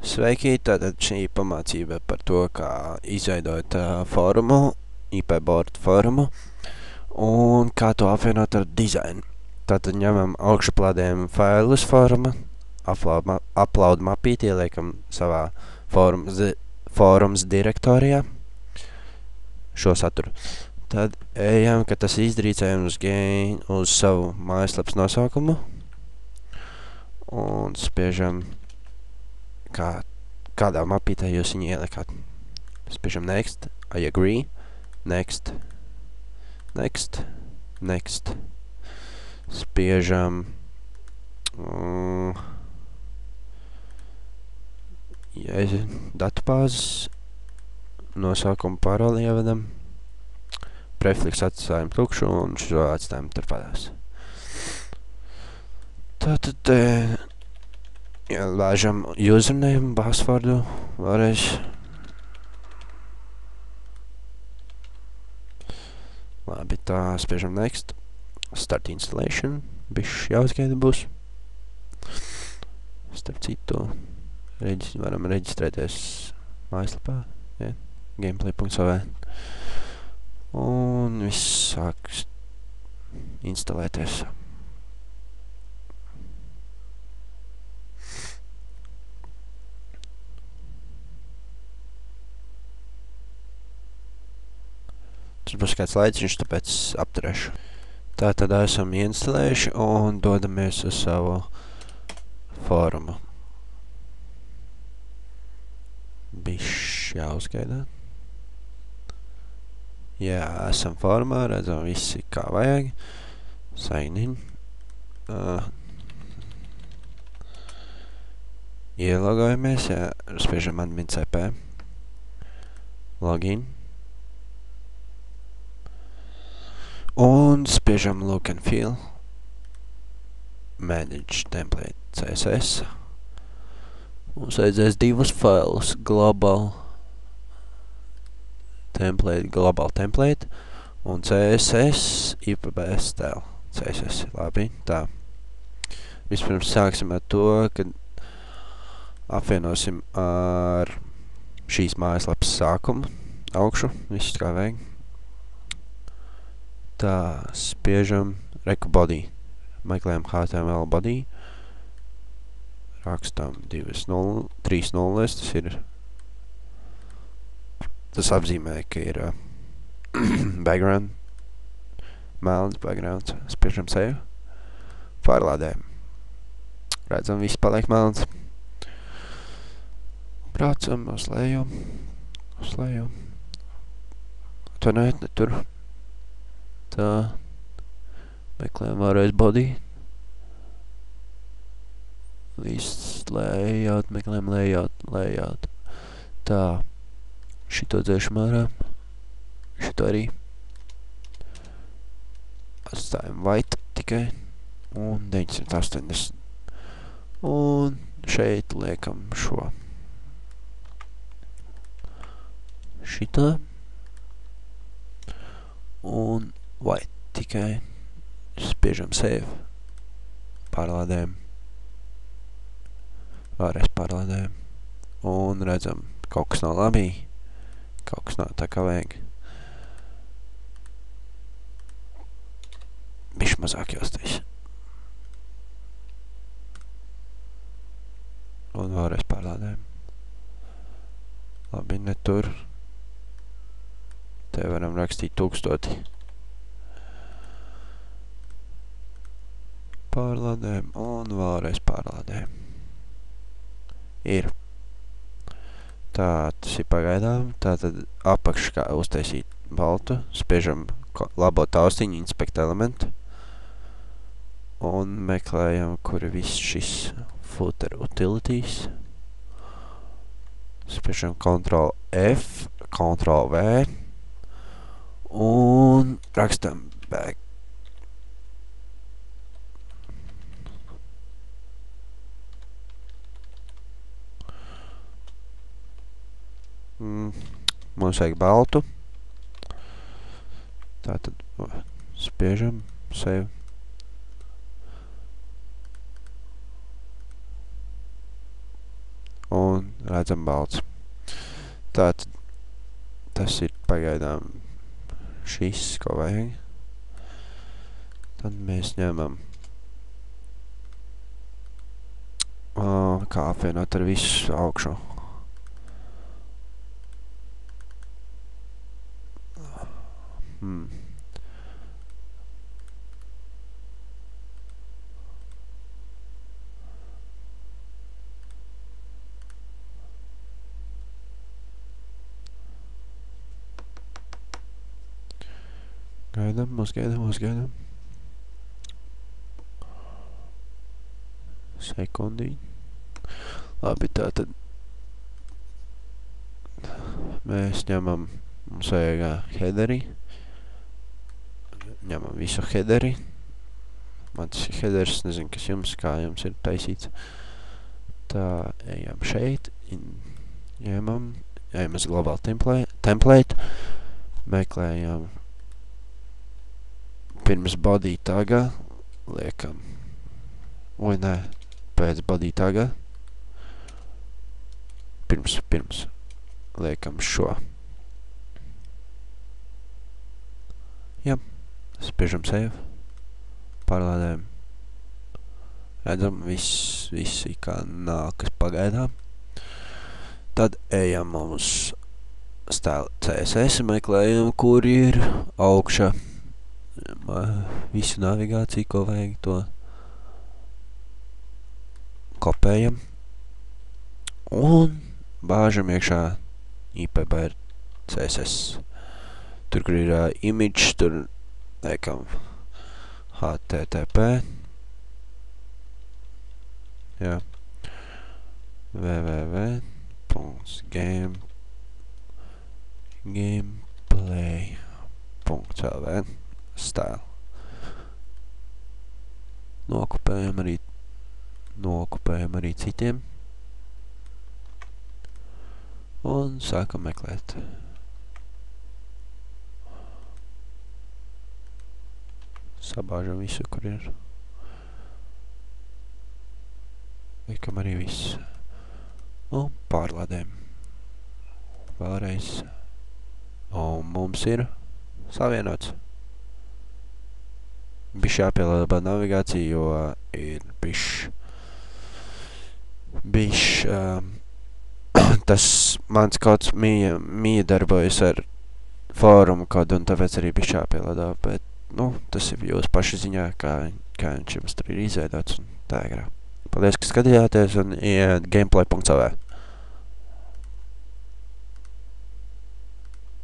Sveiki, tātad šī pamācība par to, kā izveidot fórumu, IP-board fórumu, un kā to apvienot ar dizainu. Tātad ņemam augšuplādējumu failus fóruma, upload mapīti, ieliekam savā fórums direktorijā šo saturu. Tad ejam, kad tas izdarīts, ejam uz savu mājaslapas nosaukumu un spiežam kādā mapītē jūs viņu ielikāt. Spiežam next, I agree, next, next, next. Spiežam datubāzes, nosaukumu paroli ievedam, prefliksu atstājam tukšu un šo atstājam turpādās. Tātad lēžam username, passwordu, vēlreiz. Labi, tā spiežam next, start installation, bišķi jāuzgaida būs. Starp citu, varam reģistrēties mājaslapā, ja? Gameplay.cv. Un viss sāks instalēties. Tas būs kāds laiciņš, tāpēc apturēšu. Tātad esam instalējuši un dodamies uz savu fórumu. Bišķi jāuzgaida. Jā, esam fórumā, redzam visi kā vajag. Sign in. Ielogojamies, jā, spiežam admin CP. Login. Un spiežam look and feel, manage template CSS. Mums vajadzēs divus failus, global template un CSS IPBSTL. CSS, labi, tā. Vispirms sāksim ar to, kad apvienosim ar šīs mājaslapas sākumu augšu, viss kā vajag. Tā, spiežam reku body, meklējam HTML body, rakstam 3 nulles, tas apzīmē, ka ir background, melns background, spiežam save, pārlādējam, redzam, viss paliek melns, braucam uz leju, atvainojiet, ne tur. Tā, meklējam vēlreiz body, viss layout, meklējam layout, tā, šito dzēšam ārā, šito arī, atstājam white tikai, un 980, un šeit liekam šo, šito, un white tikai, spiežam save, pārlādējam, vēlreiz pārlādējam, un redzam, kaut kas nav labi, kaut kas nav tā kā vajag. Bišķi mazāk jāstīs. Un vēlreiz pārlādējam. Labi, ne tur. Te varam rakstīt 1000. Pārlādējam un vēlreiz pārlādējam. Ir. Tā, tas ir pagaidām. Tātad apakšā uztaisīt baltu. Spiežam labo taustiņu, inspect elementu. Un meklējam, kur ir viss šis footer utilities. Spiežam Ctrl F, Ctrl V. Un rakstam back. Mums vajag baltu. Tātad spiežam, save. un redzam balts. Tātad tas ir pagaidām šis, ko vajag. Tad mēs ņemam kā apvienot ar visu augšu. Gaidām. Sekundī. Labi, tātad mēs ņemam, mums vajag headeri. Ņemam visu headeri. Man tas ir headers, nezinu, kas jums, kā jums ir taisīts. Tā, ejam šeit, ejam uz global template, meklējam pirms body taga, liekam, pēc body taga, pirms liekam šo. Jā, spiežam save, pārlādējam. Redzam, visi kā nākas pagaidām. Tad ejam uz style CSS, meklējam, kur ir augša. Visu navigāciju, ko vajag, to kopējam. Un bāžam iekšā IPBR CSS. Tur, kur ir image, tur liekam HTTP. Jā. www.gameplay.lv style. Nokopējam arī citiem. Un sākam meklēt. Sabāžam visu, kur ir. Liekam arī viss. Un pārlādēm. Vēlreiz. Un mums ir savienots. Bišķi jāpielādā navigācija, jo ir tas mans kods mīja darbojas ar fórumu kodu, un tāpēc arī bišķi jāpielādā, bet, tas ir jūsu paša ziņā, kā viņš jums tur ir izveidots, un tā ir grā. Paldies, ka skatījāties, un iet gameplay.lv.